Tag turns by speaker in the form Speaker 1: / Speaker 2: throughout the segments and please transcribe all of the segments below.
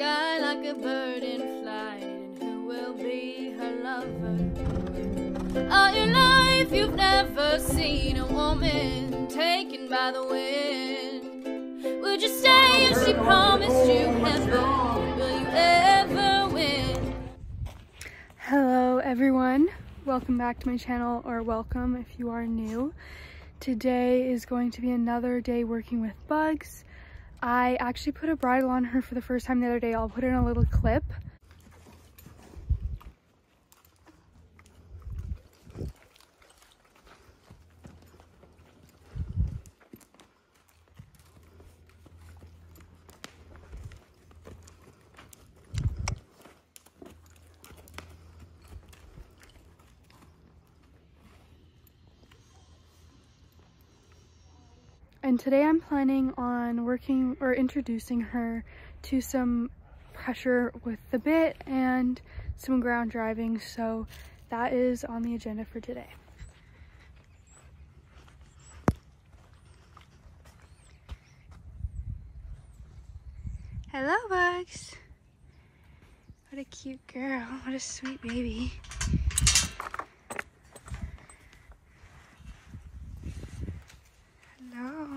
Speaker 1: sky like a bird in flight, and who will be her lover? All your life you've never seen a woman taken by the wind. Would you stay if she promised you heaven? Will you ever win?
Speaker 2: Hello everyone, welcome back to my channel, or welcome if you are new. Today is going to be another day working with bugs. I actually put a bridle on her for the first time the other day. I'll put in a little clip. And today I'm planning on working or introducing her to some pressure with the bit and some ground driving, so that is on the agenda for today. Hello, Bugs. What a cute girl. What a sweet baby. Hello.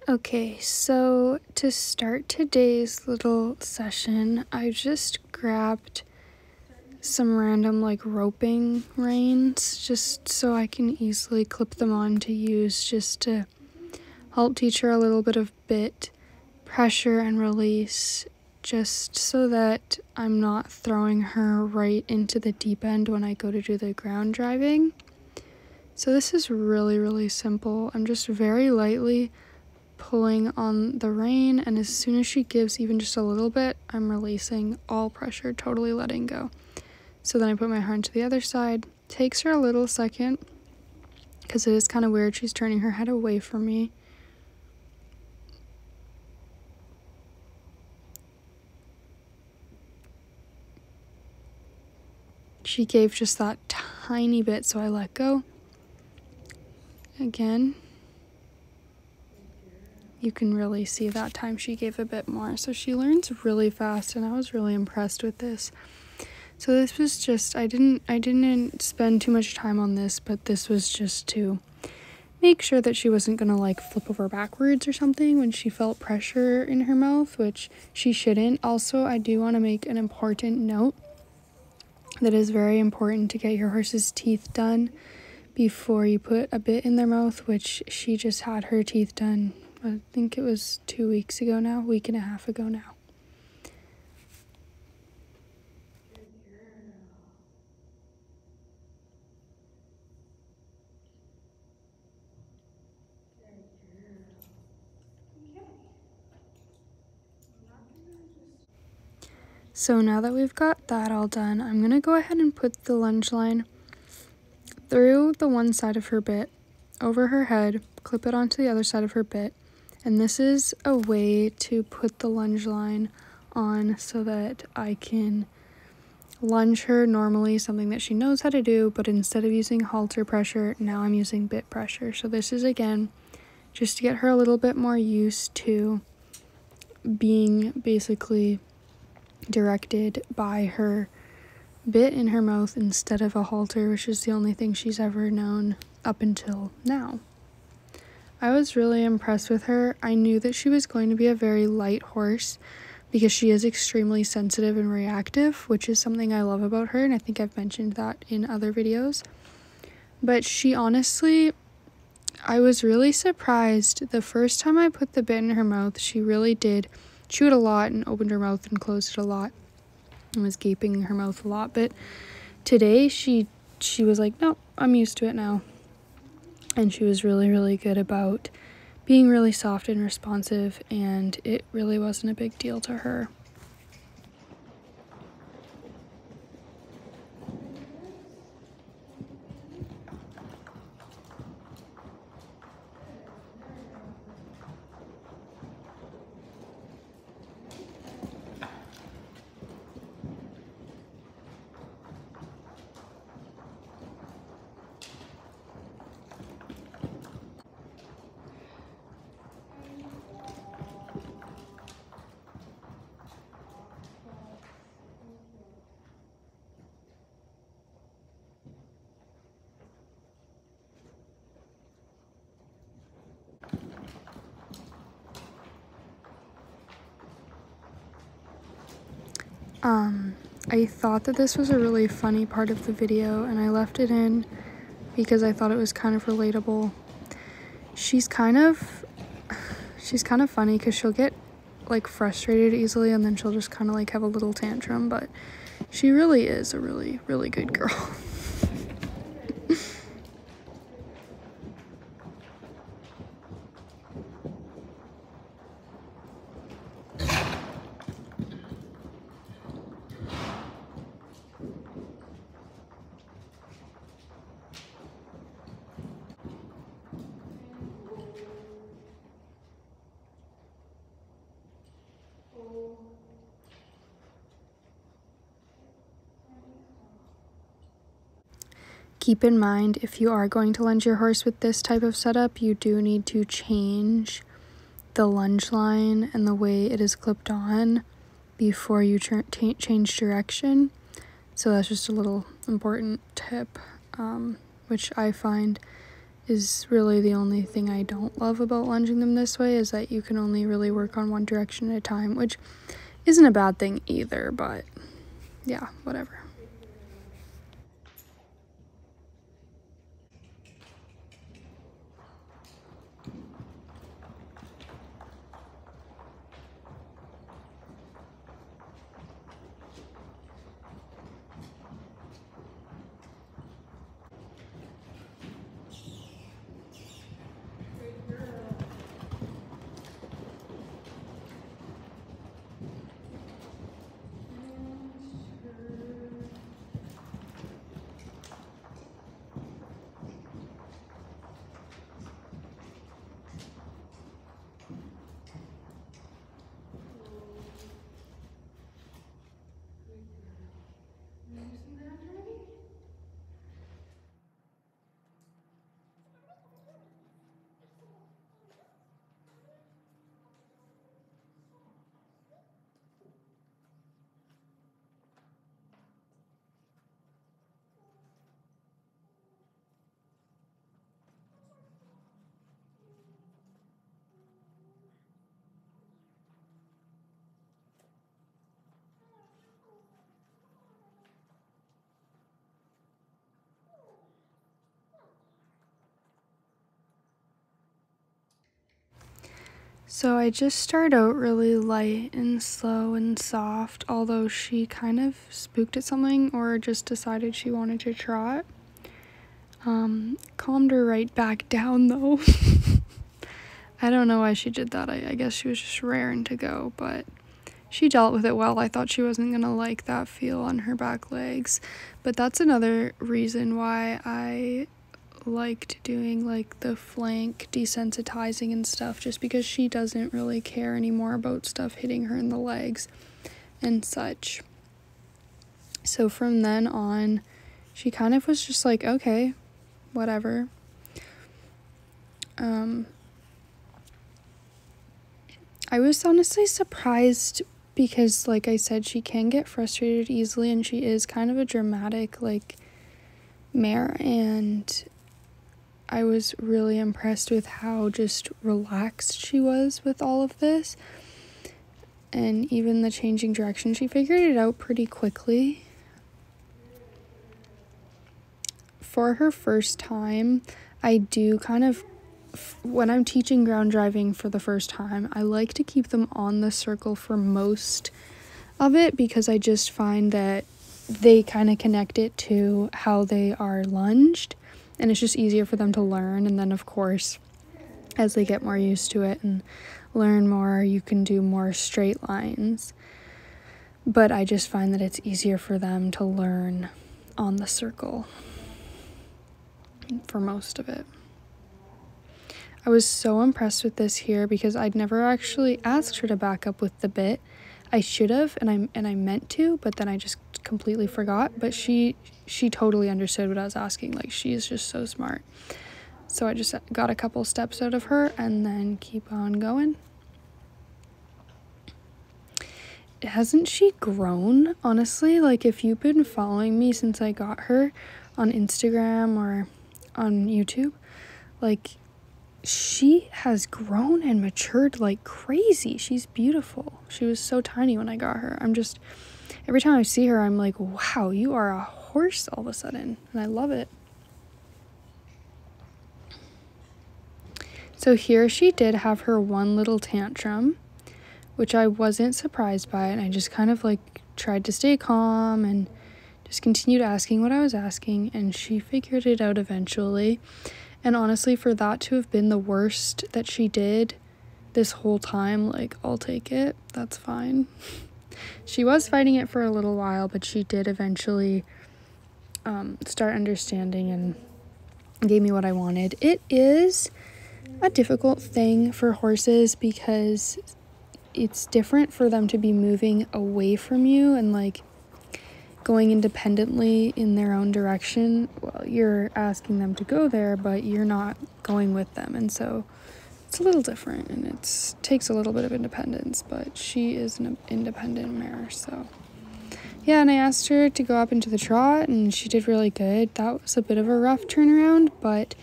Speaker 2: Okay, so to start today's little session, I just grabbed some random like roping reins just so I can easily clip them on to use, just to help teach her a little bit of bit pressure and release, just so that I'm not throwing her right into the deep end when I go to do the ground driving. So this is really simple. I'm just very lightly pulling on the rein, and as soon as she gives even just a little bit, I'm releasing all pressure, totally letting go. So then I put my hand to the other side. Takes her a little second because it is kind of weird. She's turning her head away from me. She gave just that tiny bit, so I let go. Again. You can really see that time she gave a bit more. So she learns really fast, and I was really impressed with this. So this was just, I didn't spend too much time on this, but this was just to make sure that she wasn't gonna like flip over backwards or something when she felt pressure in her mouth, which she shouldn't. Also, I do want to make an important note that is very important to get your horse's teeth done before you put a bit in their mouth, which she just had her teeth done. I think it was 2 weeks ago now, week and a half ago now. So now that we've got that all done, I'm gonna go ahead and put the lunge line through the one side of her bit, over her head, clip it onto the other side of her bit. And this is a way to put the lunge line on so that I can lunge her normally, something that she knows how to do, but instead of using halter pressure, now I'm using bit pressure. So this is, again, just to get her a little bit more used to being basically directed by her bit in her mouth instead of a halter, which is the only thing she's ever known up until now. I was really impressed with her. I knew that she was going to be a very light horse because she is extremely sensitive and reactive, which is something I love about her, and I think I've mentioned that in other videos. But she honestly, I was really surprised. The first time I put the bit in her mouth, she really did chew it a lot and opened her mouth and closed it a lot and was gaping her mouth a lot. But today she was like, nope, I'm used to it now. And she was really good about being really soft and responsive, and it really wasn't a big deal to her. I thought that this was a really funny part of the video, and I left it in because I thought it was kind of relatable. She's kind of funny because she'll get like frustrated easily, and then she'll just kind of like have a little tantrum, but she really is a really, really good girl. Keep in mind, if you are going to lunge your horse with this type of setup, you do need to change the lunge line and the way it is clipped on before you change direction. So that's just a little important tip, which I find is really the only thing I don't love about lunging them this way, is that you can only really work on one direction at a time, which isn't a bad thing either, but yeah, whatever. So I just start out really light and slow and soft, although she kind of spooked at something or just decided she wanted to trot. Calmed her right back down though. I don't know why she did that. I guess she was just raring to go, but she dealt with it well. I thought she wasn't gonna like that feel on her back legs, but that's another reason why I liked doing like the flank desensitizing and stuff, just because she doesn't really care anymore about stuff hitting her in the legs and such. So from then on, she kind of was just like, okay, whatever. I was honestly surprised because, like I said, she can get frustrated easily, and she is kind of a dramatic like mare, and I was really impressed with how just relaxed she was with all of this. And even the changing direction, she figured it out pretty quickly. For her first time, I do kind of, when I'm teaching ground driving for the first time, I like to keep them on the circle for most of it, because I just find that they kind of connect it to how they are lunged. And it's just easier for them to learn. And then, of course, as they get more used to it and learn more, you can do more straight lines. But I just find that it's easier for them to learn on the circle for most of it. I was so impressed with this here because I'd never actually asked her to back up with the bit. I should have, and I meant to, but then I just completely forgot. But she totally understood what I was asking. Like, she is just so smart. So I just got a couple steps out of her and then keep on going. Hasn't she grown, honestly? Like, if you've been following me since I got her on Instagram or on YouTube, like, she has grown and matured like crazy. She's beautiful. She was so tiny when I got her. every time I see her, I'm like, wow, you are a horse all of a sudden, and I love it. So here she did have her one little tantrum, which I wasn't surprised by, and I just kind of like tried to stay calm and just continued asking what I was asking, and she figured it out eventually. And honestly, for that to have been the worst that she did this whole time, like, I'll take it. That's fine. She was fighting it for a little while, but she did eventually start understanding and gave me what I wanted. It is a difficult thing for horses because it's different for them to be moving away from you and like going independently in their own direction. Well, you're asking them to go there, but you're not going with them, and so it's a little different, and it takes a little bit of independence, but she is an independent mare. So yeah, and I asked her to go up into the trot, and she did really good. That was a bit of a rough turnaround, but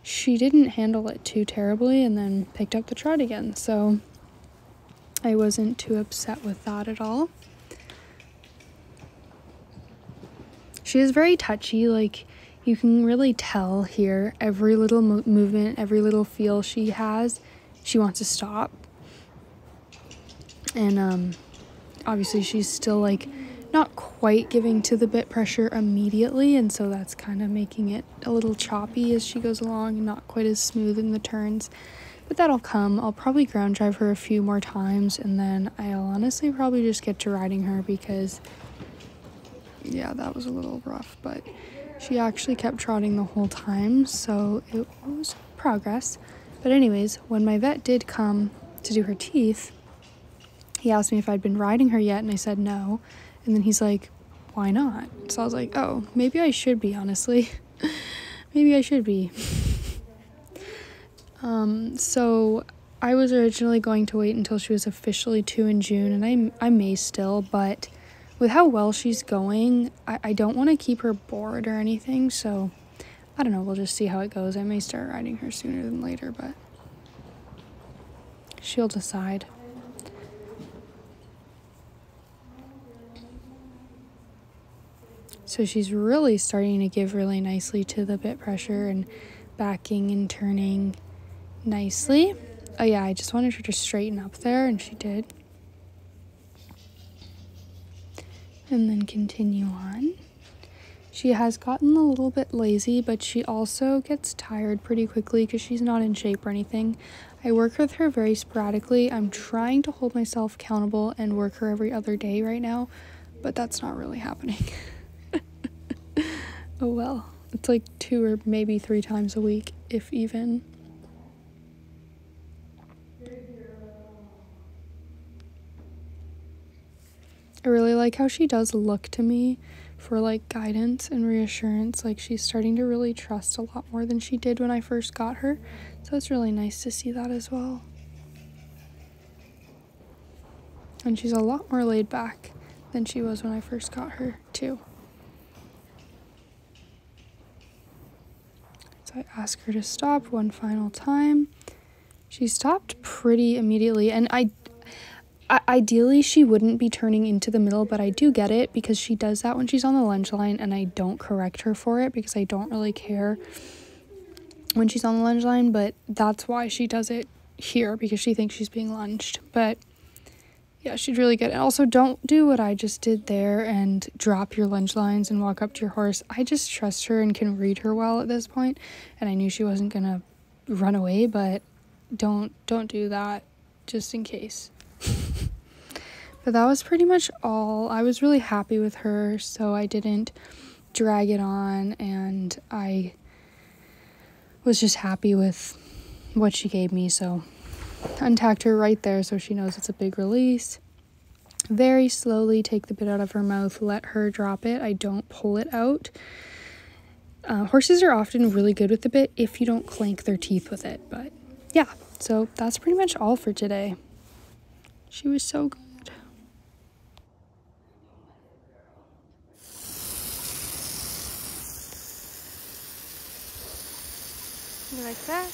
Speaker 2: she didn't handle it too terribly, and then picked up the trot again, so I wasn't too upset with that at all. She is very touchy, like you can really tell here, every little movement, every little feel she has, she wants to stop. And obviously she's still like not quite giving to the bit pressure immediately, and so that's kind of making it a little choppy as she goes along and not quite as smooth in the turns. But that'll come. I'll probably ground drive her a few more times, and then I'll honestly probably just get to riding her because yeah, that was a little rough, but she actually kept trotting the whole time, so it was progress. But anyways, when my vet did come to do her teeth, he asked me if I'd been riding her yet, and I said no. And then he's like, why not? So I was like, oh, maybe I should be, honestly. Maybe I should be. So I was originally going to wait until she was officially 2 in June, and I may still, but with how well she's going, I don't want to keep her bored or anything, so I don't know, we'll just see how it goes. I may start riding her sooner than later, but she'll decide. So she's really starting to give really nicely to the bit pressure and backing and turning nicely. Oh yeah, I just wanted her to straighten up there, and she did. And then continue on. She has gotten a little bit lazy, but she also gets tired pretty quickly because she's not in shape or anything. I work with her very sporadically. I'm trying to hold myself accountable and work her every other day right now, but that's not really happening. Oh well, it's like 2 or maybe 3 times a week, if even. I really like how she does look to me for like guidance and reassurance. Like she's starting to really trust a lot more than she did when I first got her. So it's really nice to see that as well. And she's a lot more laid back than she was when I first got her too. So I asked her to stop one final time. She stopped pretty immediately, and ideally, she wouldn't be turning into the middle, but I do get it because she does that when she's on the lunge line, and I don't correct her for it because I don't really care when she's on the lunge line, but that's why she does it here, because she thinks she's being lunged. But yeah, she's really good. And also, don't do what I just did there and drop your lunge lines and walk up to your horse. I just trust her and can read her well at this point, and I knew she wasn't gonna run away, but don't do that just in case. But that was pretty much all. I was really happy with her, so I didn't drag it on, and I was just happy with what she gave me. So untacked her right there so she knows it's a big release. Very slowly take the bit out of her mouth, let her drop it. I don't pull it out. Horses are often really good with the bit if you don't clank their teeth with it. But yeah, so that's pretty much all for today. She was so good. You like that?